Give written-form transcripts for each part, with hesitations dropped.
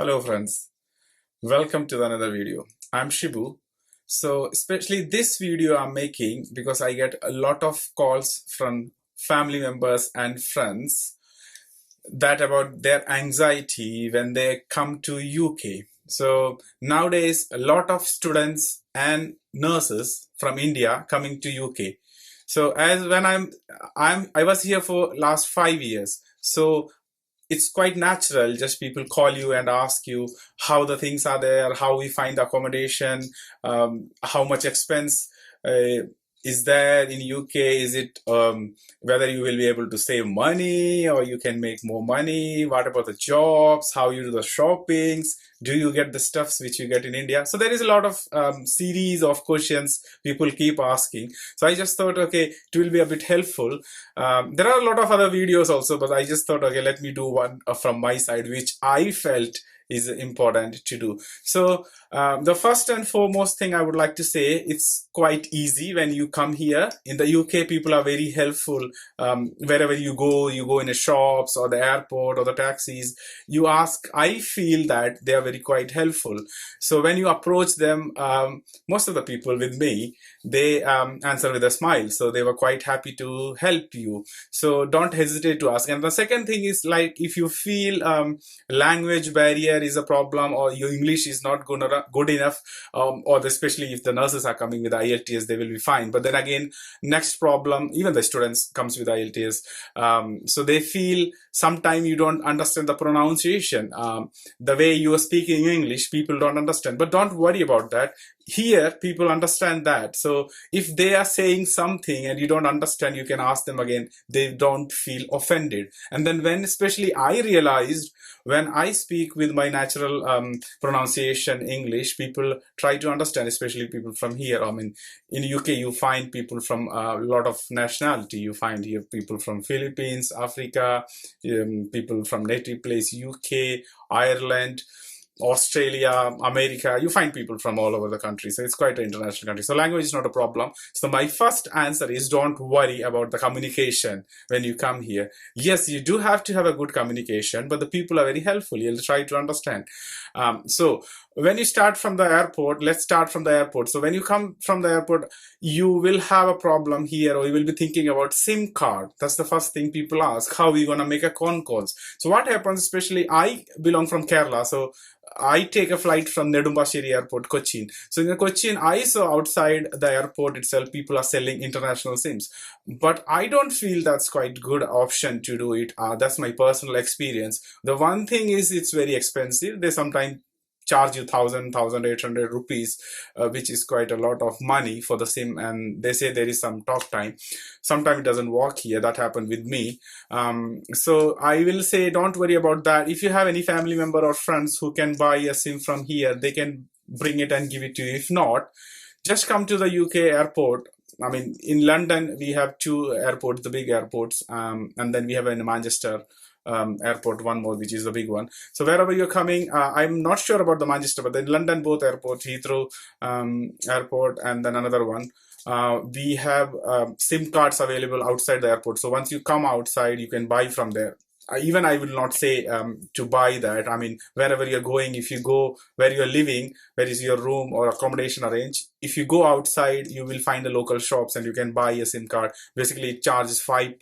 Hello friends, welcome to another video. I'm Shibu. So especially this video I'm making because I get a lot of calls from family members and friends that about their anxiety when they come to UK. So nowadays a lot of students and nurses from India coming to UK. So as when I was here for last 5 years. So it's quite natural, just people call you and ask you how the things are there, how we find accommodation, how much expense is there in UK, is it whether you will be able to save money or you can make more money, what about the jobs, how you do the shoppings, do you get the stuffs which you get in India. So there is a lot of series of questions people keep asking. So I just thought, okay, it will be a bit helpful. There are a lot of other videos also, but I just thought, okay, let me do one from my side, which I felt is important to do. So the first and foremost thing I would like to say, it's quite easy when you come here. In the UK, people are very helpful. Wherever you go in the shops or the airport or the taxis, you ask, I feel that they are very quite helpful. So when you approach them, most of the people with me, they answer with a smile. So they were quite happy to help you. So don't hesitate to ask. And the second thing is, like, if you feel language barrier is a problem or your English is not good enough, or especially if the nurses are coming with IELTS, they will be fine. But then again, next problem, even the students comes with IELTS, so they feel sometimes you don't understand the pronunciation, the way you are speaking English, people don't understand. But don't worry about that. Here people understand that. So if they are saying something and you don't understand, you can ask them again. They don't feel offended. And then when especially I realized, when I speak with my natural pronunciation English, people try to understand, especially people from here. I mean, in UK you find people from a lot of nationality. You find here people from Philippines, Africa, people from native place UK, Ireland, Australia, America. You find people from all over the country. So it's quite an international country. So language is not a problem. So my first answer is, don't worry about the communication when you come here. Yes, you do have to have a good communication, but the people are very helpful. You'll try to understand. So when you start from the airport, let's start from the airport. So when you come from the airport, you will have a problem here, or you will be thinking about SIM card. That's the first thing people ask. How are you going to make a con calls? So what happens, especially I belong from Kerala. So I take a flight from Nedumbashiri Airport, Cochin. So in the Cochin, I saw outside the airport itself, people are selling international SIMs. But I don't feel that's quite good option to do it. That's my personal experience. The one thing is, it's very expensive. They sometimes charge you 1,800 rupees, which is quite a lot of money for the SIM. And they say there is some talk time. Sometimes it doesn't work here. That happened with me. So I will say, don't worry about that. If you have any family member or friends who can buy a SIM from here, they can bring it and give it to you. If not, just come to the UK airport. I mean, in London, we have two airports, the big airports, and then we have in Manchester airport, one more, which is the big one. So wherever you're coming, I'm not sure about the Manchester, but in London, both airports, Heathrow airport, and then another one. We have SIM cards available outside the airport. So once you come outside, you can buy from there. Even I will not say to buy that. I mean, wherever you're going, if you go where you're living, where is your room or accommodation arranged, if you go outside, you will find the local shops and you can buy a SIM card. Basically, it charges £5,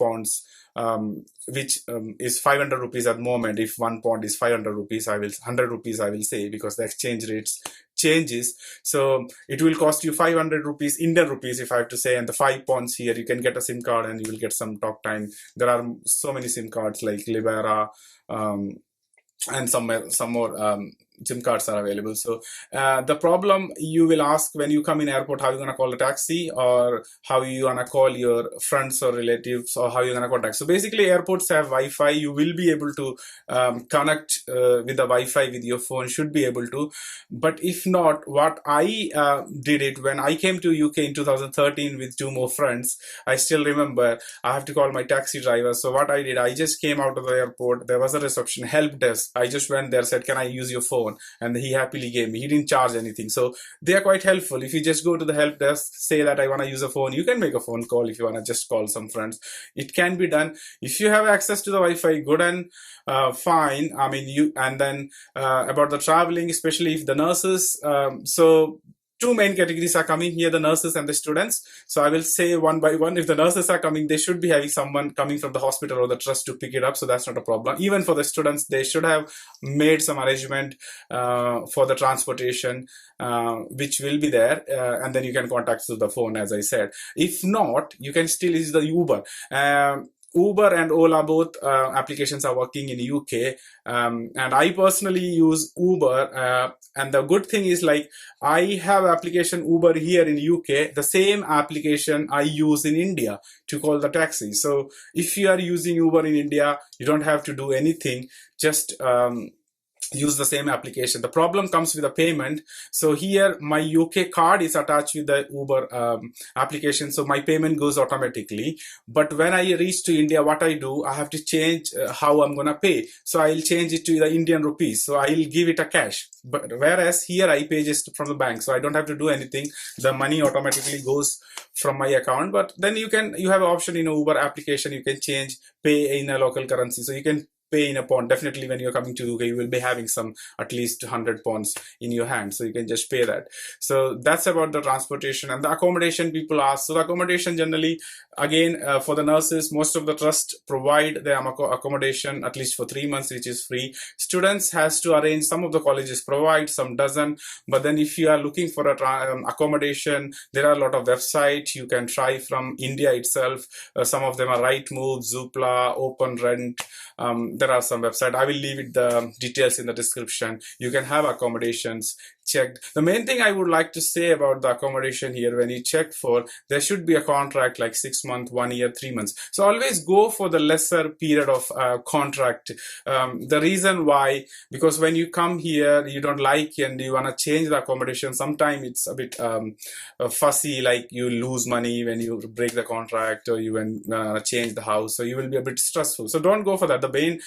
which is 500 rupees at the moment. If £1 is 500 rupees, 100 rupees I will say, because the exchange rates changes. So it will cost you 500 rupees, Indian rupees, if I have to say, and the £5 here, you can get a SIM card and you will get some talk time. There are so many SIM cards like Libera, and some more SIM cards are available. So the problem you will ask when you come in airport, how you going to call a taxi, or how you going to call your friends or relatives, or how you going to contact. So basically, airports have Wi-Fi. You will be able to connect with the Wi-Fi with your phone, should be able to. But if not, what I did it when I came to UK in 2013 with two more friends. I still remember I have to call my taxi driver. So what I did, I just came out of the airport. There was a reception help desk. I just went there, said, can I use your phone? phone, and he happily gave me. He didn't charge anything. So they are quite helpful. If you just go to the help desk, say that I want to use a phone, you can make a phone call. If you want to just call some friends, it can be done. If you have access to the Wi-Fi, good and fine. I mean, and then about the traveling, especially if the nurses, so two main categories are coming here, the nurses and the students. So I will say one by one. If the nurses are coming, they should be having someone coming from the hospital or the trust to pick it up. So that's not a problem. Even for the students, they should have made some arrangement for the transportation, which will be there. And then you can contact through the phone, as I said. If not, you can still use the Uber. Uber and Ola, both applications are working in UK, and I personally use Uber, and the good thing is, like, I have application Uber here in UK, the same application I use in India to call the taxi. So if you are using Uber in India, you don't have to do anything, just use the same application. The problem comes with the payment. So here my UK card is attached with the Uber application, so my payment goes automatically. But when I reach to India, what I do, I have to change how I'm gonna pay. So I'll change it to the Indian rupees, so I'll give it a cash. But whereas here I pay just from the bank, so I don't have to do anything. The money automatically goes from my account. But then you have an option in a Uber application, you can change, pay in a local currency. So you can pay in a pound. Definitely when you're coming to UK, you will be having some at least 100 pounds in your hand, so you can just pay that. So that's about the transportation. And the accommodation, people ask. So the accommodation, generally, again, for the nurses, most of the trust provide the accommodation at least for 3 months, which is free. Students has to arrange. Some of the colleges provide, some doesn't. But then if you are looking for a accommodation, there are a lot of websites you can try from India itself. Some of them are Rightmove, Zoopla, Open Rent. There are some websites. I will leave it the details in the description. You can have accommodations checked. The main thing I would like to say about the accommodation here, when you check for, there should be a contract like 6 months, 1 year, 3 months. So always go for the lesser period of contract. The reason why, because when you come here, you don't like and you want to change the accommodation, sometimes it's a bit fussy, like you lose money when you break the contract, or you change the house, so you will be a bit stressful. So don't go for that. The main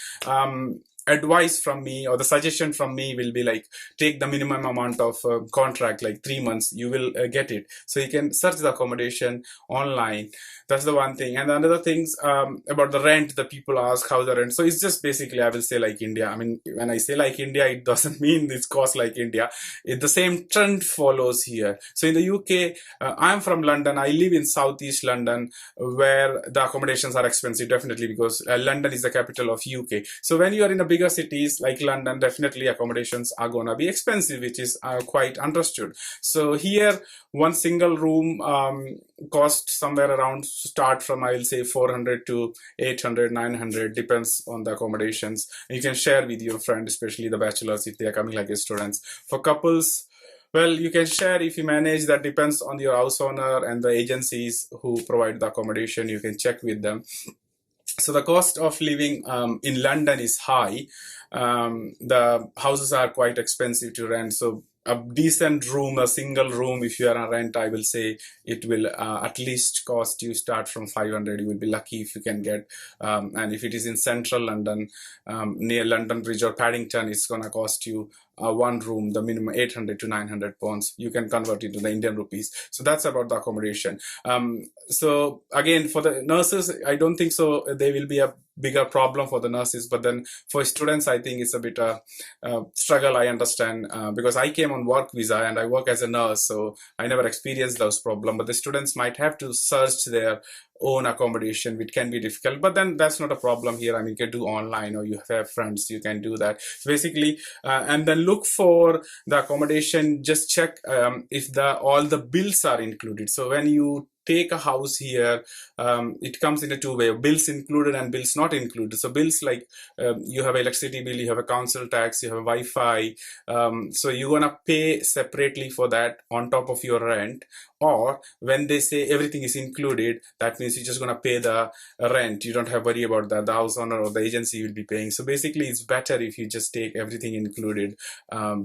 advice from me, or the suggestion from me, will be like, take the minimum amount of contract, like 3 months, you will get it. So you can search the accommodation online. That's the one thing. And another things about the rent, the people ask how the rent. So it's just basically, I will say, like India. I mean, when I say like India, it doesn't mean it's cost like India. The same trend follows here. So in the UK, I'm from London. I live in southeast London, where the accommodations are expensive, definitely, because London is the capital of UK. So when you are in a bigger cities like London, definitely accommodations are gonna be expensive, which is quite understood. So here, one single room cost somewhere around, start from, I will say, 400 to 800, 900, depends on the accommodations. You can share with your friend, especially the bachelors, if they are coming like students. For couples, well, you can share if you manage. That depends on your house owner and the agencies who provide the accommodation. You can check with them. So the cost of living in London is high. The houses are quite expensive to rent. So a decent room, a single room, if you are on rent, I will say it will at least cost you, start from 500. You will be lucky if you can get. And if it is in central London, near London Bridge or Paddington, it's going to cost you one room, the minimum 800 to 900 pounds. You can convert it to the Indian rupees. So that's about the accommodation. So again, for the nurses, I don't think so there will be a bigger problem for the nurses. But then for students, I think it's a bit struggle. I understand because I came on work visa and I work as a nurse, so I never experienced those problems. But the students might have to search their own accommodation, which can be difficult, but then that's not a problem here. I mean, you can do online, or you have friends, you can do that. So basically, and then look for the accommodation, just check if all the bills are included. So when you take a house here, it comes in a two-way, bills included and bills not included. So bills like you have electricity bill, you have a council tax, you have a Wi-Fi, so you're gonna pay separately for that on top of your rent. Or when they say everything is included, that means you're just gonna pay the rent. You don't have to worry about that. The house owner or the agency will be paying. So basically, it's better if you just take everything included,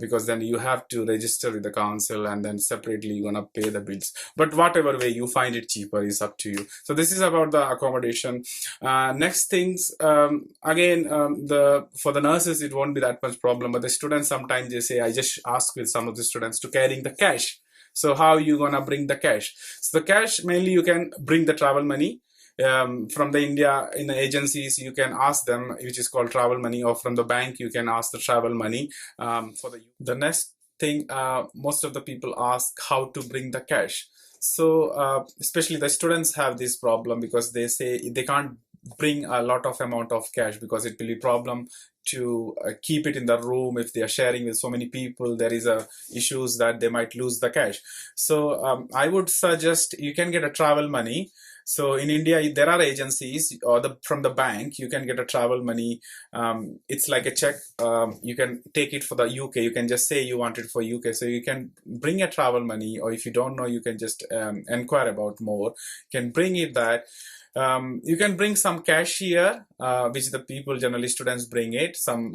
because then you have to register with the council and then separately you're gonna pay the bills. But whatever way you find find it cheaper is up to you. So this is about the accommodation. Next things, again, for the nurses it won't be that much problem, but the students sometimes they say, I just ask with some of the students to carrying the cash. So how you gonna bring the cash? So the cash, mainly you can bring the travel money. From the India in the agencies, you can ask them, which is called travel money, or from the bank you can ask the travel money. For the next thing, most of the people ask how to bring the cash. So especially the students have this problem, because they say they can't bring a lot of amount of cash, because it will be problem to keep it in the room. If they are sharing with so many people, there is a issues that they might lose the cash. So I would suggest you can get a travel money. So in India, there are agencies, or from the bank, you can get a travel money. It's like a check. You can take it for the UK. You can just say you want it for UK. So you can bring a travel money, or if you don't know, you can just inquire about more. You can bring it that. You can bring some cash here, which the people, generally students, bring it. Some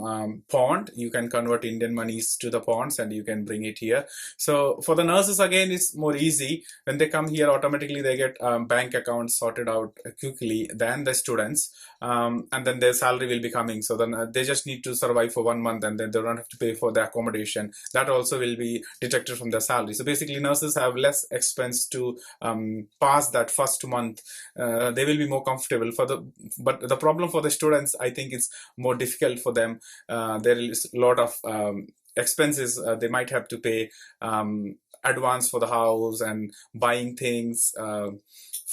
pound, you can convert Indian monies to the pounds and you can bring it here. So for the nurses, again, it's more easy. When they come here, automatically they get bank accounts sorted out quickly than the students. And then their salary will be coming. So then they just need to survive for 1 month, and then they don't have to pay for the accommodation. That also will be deducted from their salary. So basically nurses have less expense to pass that first month. They will be more comfortable but the problem for the students, I think it's more difficult for them. There is a lot of expenses they might have to pay, advance for the house and buying things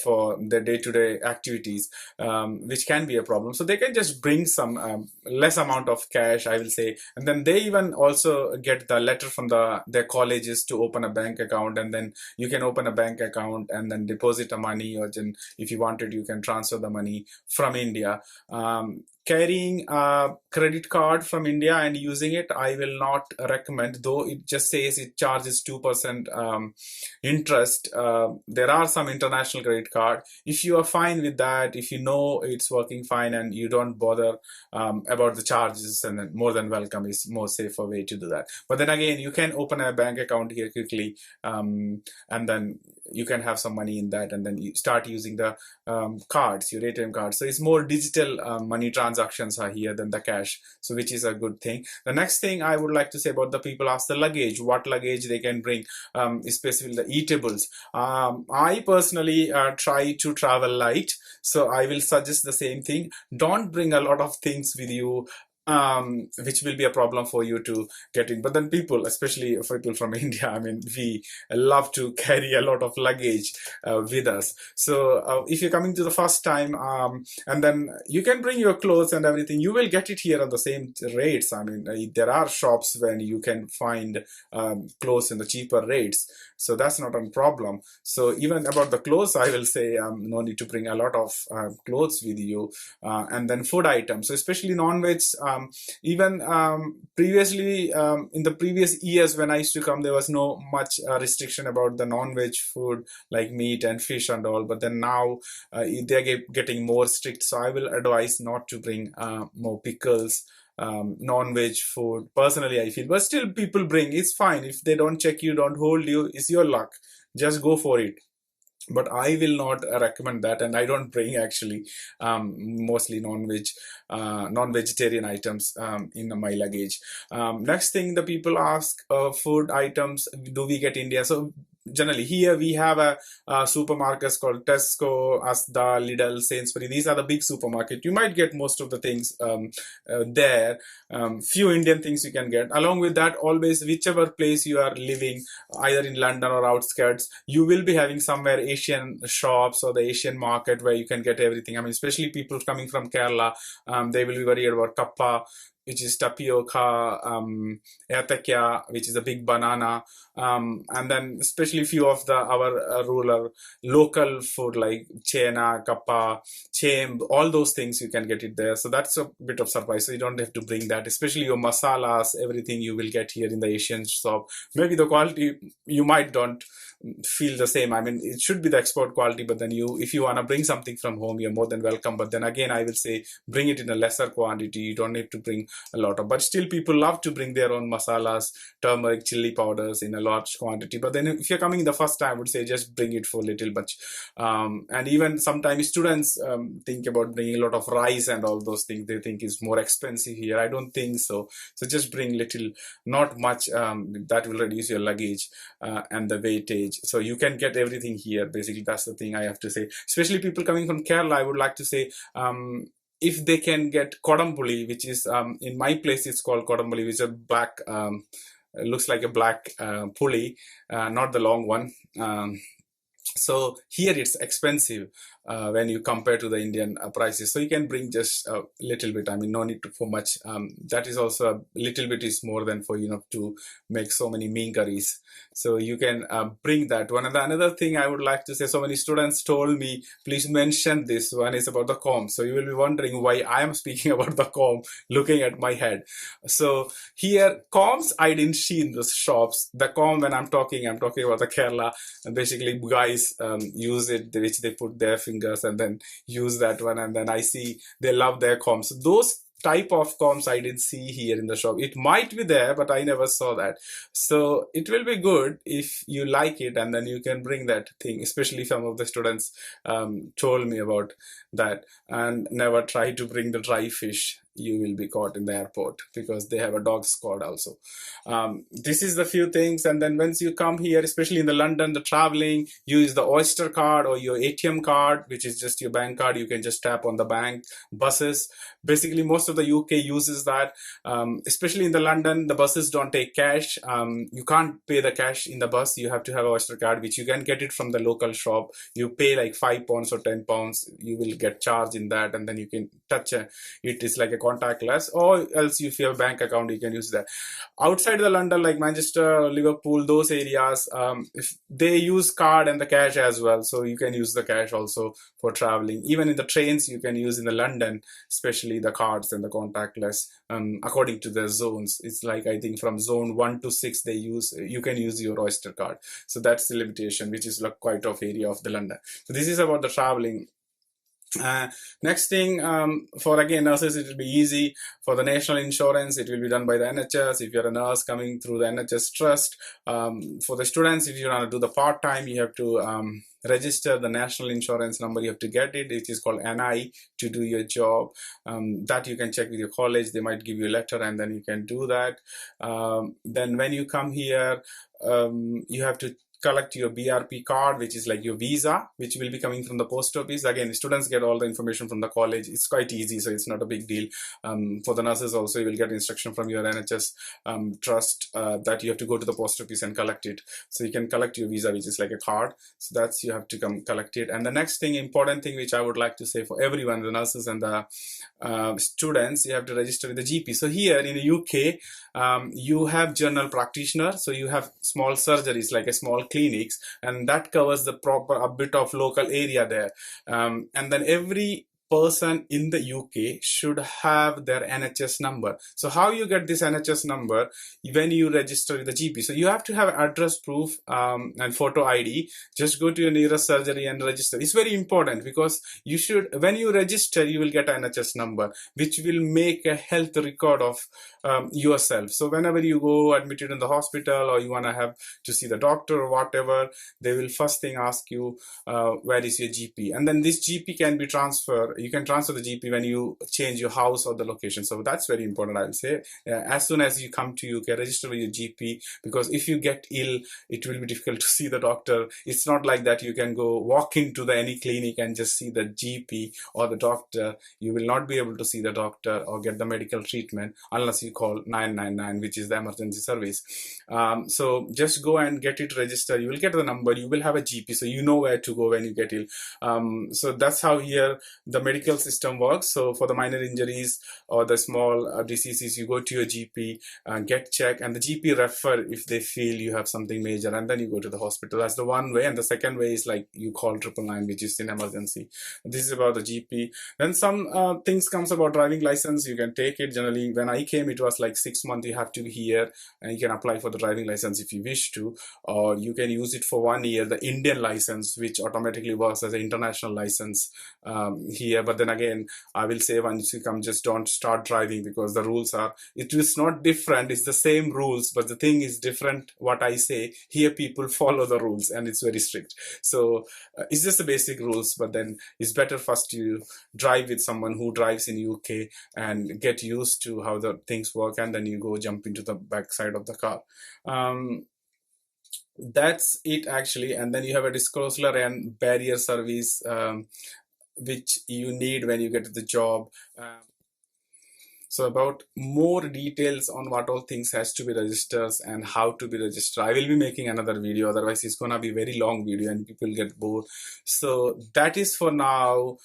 for their day-to-day activities, which can be a problem. So they can just bring some less amount of cash, I will say, and then they even also get the letter from their colleges to open a bank account, and then you can open a bank account and then deposit the money, or then if you wanted, you can transfer the money from India. Carrying a credit card from India and using it, I will not recommend, though it just says it charges 2% interest. There are some international credit card. If you are fine with that, if you know it's working fine and you don't bother about the charges, and then more than welcome is more safer way to do that. But then again, you can open a bank account here quickly, and then you can have some money in that, and then you start using the cards, your ATM cards. So it's more digital money transactions are here than the cash, so which is a good thing. The next thing I would like to say about the people ask the luggage, what luggage they can bring, especially the eatables. I personally try to travel light, so I will suggest the same thing. Don't bring a lot of things with you, which will be a problem for you to get in. But then people, especially for people from India, I mean, we love to carry a lot of luggage with us. So if you're coming to the first time, and then you can bring your clothes and everything, you will get it here at the same rates. I mean, there are shops when you can find clothes in the cheaper rates. So that's not a problem. So even about the clothes, I will say no need to bring a lot of clothes with you. And then food items, so especially non-veg. Even previously, in the previous years when I used to come, there was no much restriction about the non-veg food like meat and fish and all. But then now they're getting more strict. So I will advise not to bring more pickles, non-veg food, personally I feel. But still people bring, it's fine. If they don't check you, don't hold you, it's your luck, just go for it. But I will not recommend that, and I don't bring actually mostly non-vegetarian items in my luggage. Next thing the people ask, food items, do we get India? So generally here we have a supermarkets called Tesco, Asda, Lidl, Sainsbury. These are the big supermarket. You might get most of the things there. Few Indian things you can get. Along with that, always whichever place you are living, either in London or outskirts, you will be having somewhere Asian shops or the Asian market where you can get everything. I mean, especially people coming from Kerala, they will be worried about kappa, which is tapioca, ertekya, which is a big banana, and then especially few of our rural local food like chena, kappa, chem, all those things you can get it there. So that's a bit of surprise. So you don't have to bring that. Especially your masalas, everything you will get here in the Asian shop. Maybe the quality you might don't feel the same. I mean, it should be the export quality, but then if you want to bring something from home, you're more than welcome. But then again, I will say bring it in a lesser quantity. You don't need to bring a lot of, but still people love to bring their own masalas, turmeric, chili powders in a large quantity. But then if you're coming the first time, I would say just bring it for little much. And even sometimes students think about bringing a lot of rice and all those things. They think is more expensive here. I don't think so. So just bring little, not much. That will reduce your luggage and the weightage. So you can get everything here. Basically, that's the thing I have to say. Especially people coming from Kerala, I would like to say, if they can get kodampuli, which is in my place it's called kodampuli, which is a black, looks like a black puli, not the long one. So here it's expensive when you compare to the Indian prices. So you can bring just a little bit. I mean, no need to for much. That is also a little bit is more than for to make so many mean curries. So you can bring that one. And another thing I would like to say, so many students told me, please mention this one is about the comb. So you will be wondering why I am speaking about the comb, looking at my head. So here, combs I didn't see in the shops. The comb when I'm talking about the Kerala. Basically, guys use it, which they put their fingers and then use that one. And then I see they love their combs. So those type of combs I didn't see here in the shop. It might be there, but I never saw that. So it will be good if you like it, and then you can bring that thing. Especially some of the students told me about that. And never try to bring the dry fish. You will be caught in the airport because they have a dog squad also. This is the few things. And then once you come here, especially in the London, the traveling, use the Oyster card or your ATM card, which is just your bank card. You can just tap on the bank. Buses, basically most of the UK uses that. Especially in the London, the buses don't take cash. You can't pay the cash in the bus. You have to have an Oyster card, which you can get it from the local shop. You pay like £5 or £10. You will get charged in that, and then you can touch it. It's like a contactless, or else if you have a bank account, you can use that. Outside the London, like Manchester, Liverpool, those areas, if they use card and the cash as well, so you can use the cash also for traveling. Even in the trains, you can use in the London, especially the cards and the contactless, according to their zones. It's like, I think from zone 1 to 6 you can use your Oyster card. So that's the limitation, which is like quite of area of the London. So this is about the traveling. Next thing, for again nurses, it will be easy. For the national insurance, it will be done by the NHS. If you're a nurse coming through the NHS trust, for the students, if you want to do the part-time, you have to register the national insurance number. You have to get it. It is called NI to do your job. That you can check with your college. They might give you a letter, and then you can do that. Then when you come here, you have to collect your BRP card, which is like your visa, which will be coming from the post office. Again, students get all the information from the college. It's quite easy, so it's not a big deal. For the nurses also, you will get instruction from your NHS trust that you have to go to the post office and collect it. So you can collect your visa, which is like a card. So that's, you have to come collect it. And the next thing, important thing, which I would like to say for everyone, the nurses and the students, you have to register with the GP. So here in the UK, you have general practitioner. So you have small surgeries, like a small clinics, and that covers the proper a bit of local area there. And then every person in the UK should have their NHS number. So how you get this NHS number? When you register with the GP. So you have to have address proof and photo ID. Just go to your nearest surgery and register. It's very important because you should, when you register, you will get an NHS number, which will make a health record of yourself. So whenever you go admitted in the hospital, or you want to have to see the doctor or whatever, they will first thing ask you, where is your GP? And then this GP can be transferred. You can transfer the GP when you change your house or the location. So that's very important, I will say. As soon as you come to UK, register with your GP, because if you get ill, it will be difficult to see the doctor. It's not like that you can go walk into any clinic and just see the GP or the doctor. You will not be able to see the doctor or get the medical treatment unless you call 999, which is the emergency service. So just go and get it registered. You will get the number. You will have a GP, so you know where to go when you get ill. So that's how here the medical system works. So for the minor injuries or the small diseases, you go to your GP and get checked, and the GP refer if they feel you have something major, and then you go to the hospital. That's the one way. And the second way is like you call 999, which is in emergency. This is about the GP. Then some things comes about driving license. You can take it. Generally, when I came, it was like 6 months you have to be here, and you can apply for the driving license if you wish to, or you can use it for 1 year, the Indian license, which automatically works as an international license here here, but then again I will say once you come, just don't start driving, because the rules are, it is not different, it's the same rules, but the thing is different. What I say here, people follow the rules and it's very strict. So it's just the basic rules, but then it's better first you drive with someone who drives in UK and get used to how the things work, and then you go jump into the back side of the car. That's it actually. And then you have a disclosure and barrier service, which you need when you get to the job. So about more details on what all things has to be registered and how to be registered, I will be making another video, otherwise it's gonna be very long video and people get bored. So that is for now.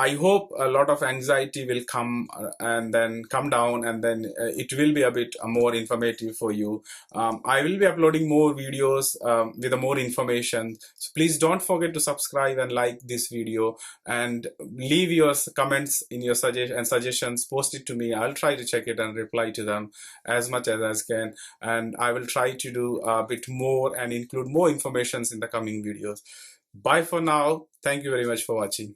I hope a lot of anxiety will come and then come down, and then it will be a bit more informative for you. I will be uploading more videos with more information. So please don't forget to subscribe and like this video, and leave your comments in your suggestions. Post it to me. I'll try to check it and reply to them as much as I can. And I will try to do a bit more and include more informations in the coming videos. Bye for now. Thank you very much for watching.